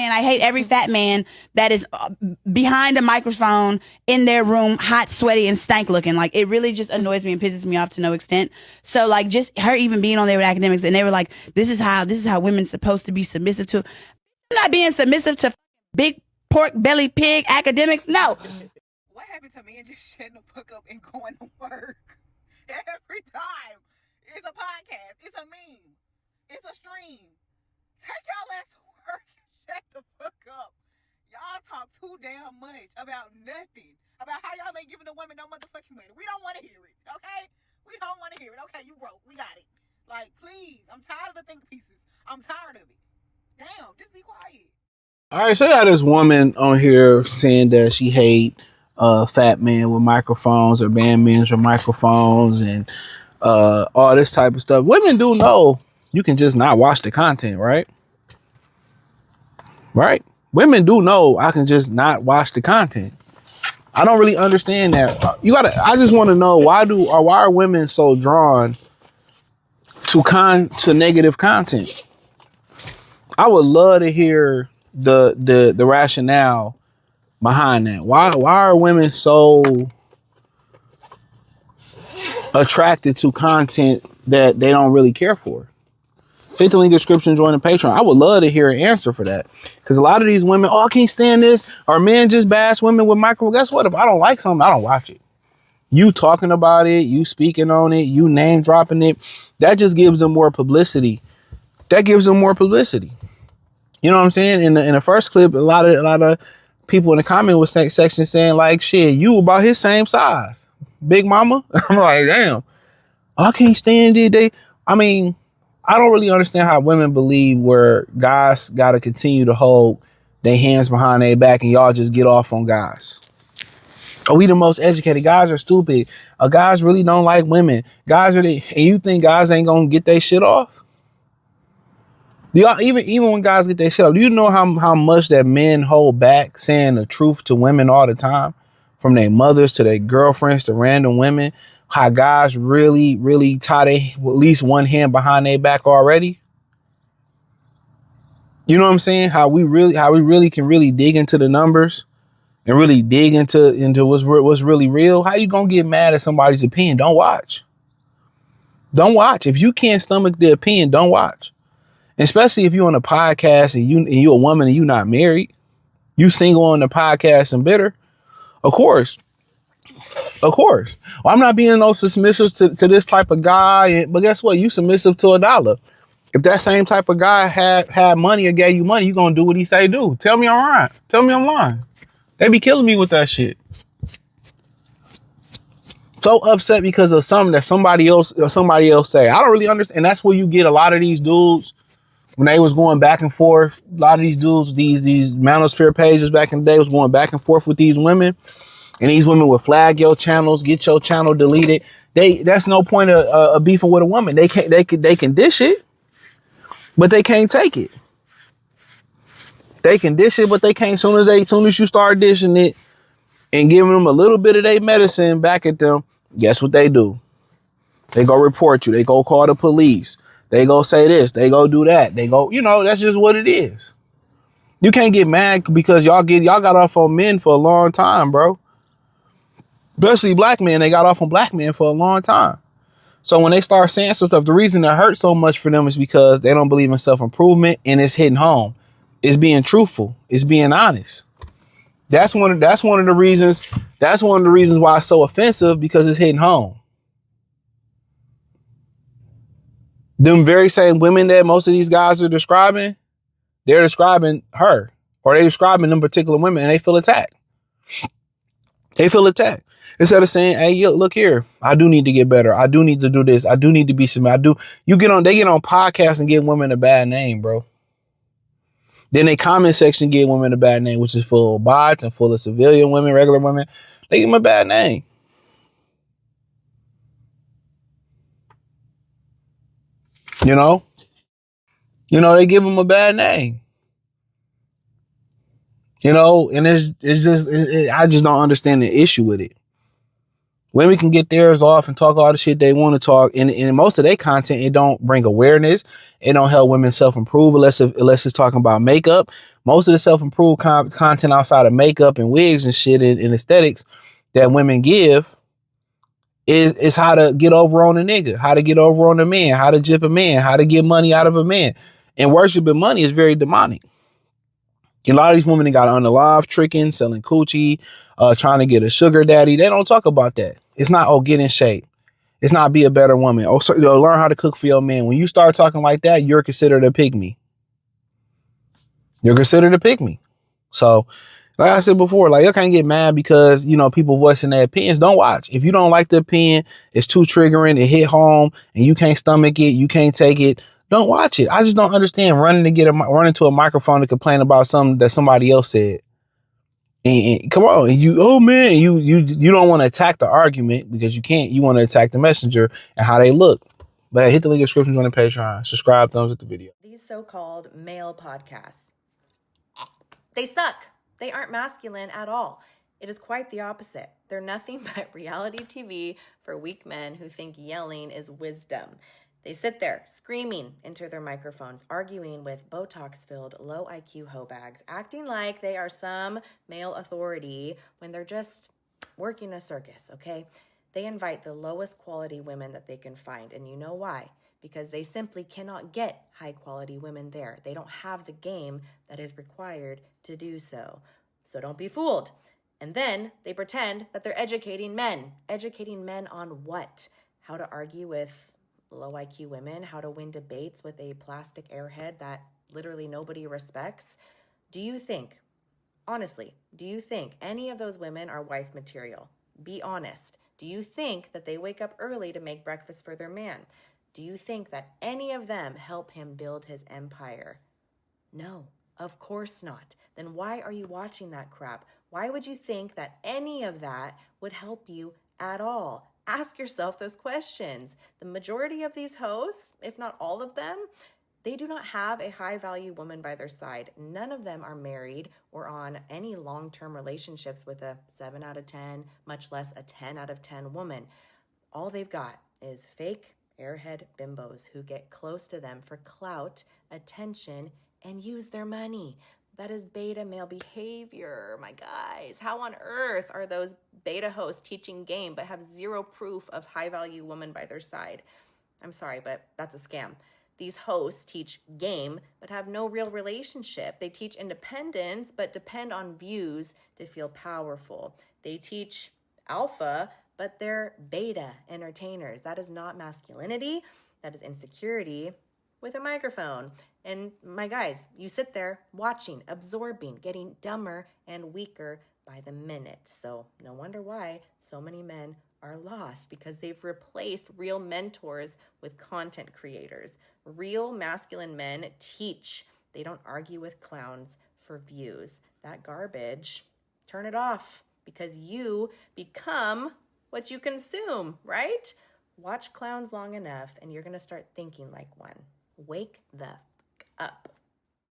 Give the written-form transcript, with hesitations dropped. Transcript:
man. I hate every fat man that is behind a microphone in their room, hot, sweaty, and stank looking. Like, it really just annoys me and pisses me off to no extent. So, like, just her even being on there with academics, and they were like, this is how women's supposed to be submissive to. I'm not being submissive to big pork belly pig academics. No. What happened to me and just shutting the fuck up and going to work every time? It's a podcast. It's a meme. It's a stream. Take y'all ass to work and shut the fuck up. Y'all talk too damn much about nothing. About how y'all ain't giving the women no motherfucking money. We don't want to hear it, okay? We don't want to hear it. Okay, you broke. We got it. Like, please. I'm tired of the think pieces. I'm tired of it. Damn, just be quiet. All right, so you got this woman on here saying that she hate fat men with microphones or band men with microphones and all this type of stuff. Women do know you can just not watch the content, right? Right? Women do know I can just not watch the content. I don't really understand that. I just want to know why are women so drawn to negative content? I would love to hear the rationale behind that. Why are women so attracted to content that they don't really care for? Hit the link in the description, join the Patreon. I would love to hear an answer for that. Because a lot of these women, I can't stand this. Or men just bash women with micro. Guess what? If I don't like something, I don't watch it. You talking about it, you speaking on it, you name dropping it, that just gives them more publicity. You know what I'm saying? In the first clip, a lot of people in the comment section saying like, shit, you about his same size. Big mama. I'm like, damn. I can't stand it. I don't really understand how women believe where guys got to continue to hold their hands behind their back and y'all just get off on guys. Are we the most educated? Guys are stupid. Guys really don't like women. And you think guys ain't gonna get their shit off? Even when guys get their shit off, do you know how much that men hold back saying the truth to women all the time? From their mothers to their girlfriends to random women. How guys really, really tie at least one hand behind their back already. You know what I'm saying? How we really can really dig into the numbers and really dig into what's really real. How you gonna get mad at somebody's opinion? Don't watch. If you can't stomach the opinion, don't watch. Especially if you're on a podcast and you're a woman and you're not married, you single on the podcast and bitter. Of course. Well, I'm not being no submissive to this type of guy, but guess what? You submissive to $1. If that same type of guy had money or gave you money, you gonna do what he say do. Tell me I'm right. Tell me I'm lying. They be killing me with that shit. So upset because of something that somebody else say. I don't really understand. And that's where you get a lot of these dudes when they was going back and forth. A lot of these dudes, these manosphere pages back in the day was going back and forth with these women. And these women would flag your channels, get your channel deleted. That's no point of beefing with a woman. They can dish it, but they can't take it. They can dish it, but they can't. Soon as you start dishing it and giving them a little bit of their medicine back at them, guess what they do? They go report you. They go call the police. They go say this. They go do that. They go, that's just what it is. You can't get mad because y'all got off on men for a long time, bro. Especially black men, they got off on black men for a long time. So when they start saying some stuff, the reason it hurts so much for them is because they don't believe in self-improvement and it's hitting home. It's being truthful. It's being honest. That's one of the reasons why it's so offensive, because it's hitting home. Them very same women that most of these guys are describing, they're describing her, or they're describing them particular women, and they feel attacked. Instead of saying, hey, look here, I do need to get better. I do need to do this. I do need to be submitted. They get on podcasts and give women a bad name, bro. Then they comment section give women a bad name, which is full of bots and full of civilian women, regular women. They give them a bad name. They give them a bad name. And I just don't understand the issue with it. Women can get theirs off and talk all the shit they want to talk. And in most of their content, it don't bring awareness. It don't help women self-improve unless it's talking about makeup. Most of the self-improve content outside of makeup and wigs and shit and aesthetics that women give is how to get over on a nigga, how to get over on a man, how to jip a man, how to get money out of a man. And worshiping money is very demonic. A lot of these women got on the live tricking, selling coochie, trying to get a sugar daddy. They don't talk about that. It's not, oh, get in shape. It's not be a better woman. Oh, so, learn how to cook for your man. When you start talking like that, you're considered a pygmy. You're considered a pygmy. So, like I said before, like, you can't get mad because, you know, people voicing their opinions. Don't watch. If you don't like the opinion, it's too triggering, it hit home, and you can't stomach it, you can't take it, don't watch it. I just don't understand running to a microphone to complain about something that somebody else said. And come on, you don't want to attack the argument because you can't. You want to attack the messenger and how they look. But hit the link in the description on the Patreon. Subscribe, thumbs up the video. These so-called male podcasts, they suck. They aren't masculine at all. It is quite the opposite. They're nothing but reality TV for weak men who think yelling is wisdom. They sit there screaming into their microphones, arguing with Botox-filled low IQ hoe bags, acting like they are some male authority when they're just working a circus, okay? They invite the lowest quality women that they can find, and you know why? Because they simply cannot get high quality women there. They don't have the game that is required to do so. So don't be fooled. And then they pretend that they're educating men. Educating men on what? How to argue with low IQ women, how to win debates with a plastic airhead that literally nobody respects. Do you think, honestly, do you think any of those women are wife material? Be honest. Do you think that they wake up early to make breakfast for their man? Do you think that any of them help him build his empire? No, of course not. Then why are you watching that crap? Why would you think that any of that would help you at all? Ask yourself those questions. The majority of these hosts, if not all of them, they do not have a high-value woman by their side. None of them are married or on any long-term relationships with a 7 out of 10, much less a 10 out of 10 woman. All they've got is fake airhead bimbos who get close to them for clout, attention, and use their money. That is beta male behavior, my guys. How on earth are those beta hosts teaching game but have zero proof of high-value woman by their side? I'm sorry, but that's a scam. These hosts teach game but have no real relationship. They teach independence but depend on views to feel powerful. They teach alpha, but they're beta entertainers. That is not masculinity. That is insecurity with a microphone. And my guys, you sit there watching, absorbing, getting dumber and weaker by the minute. So no wonder why so many men are lost, because they've replaced real mentors with content creators. Real masculine men teach. They don't argue with clowns for views. That garbage, turn it off, because you become what you consume, right? Watch clowns long enough and you're gonna start thinking like one. Wake the up.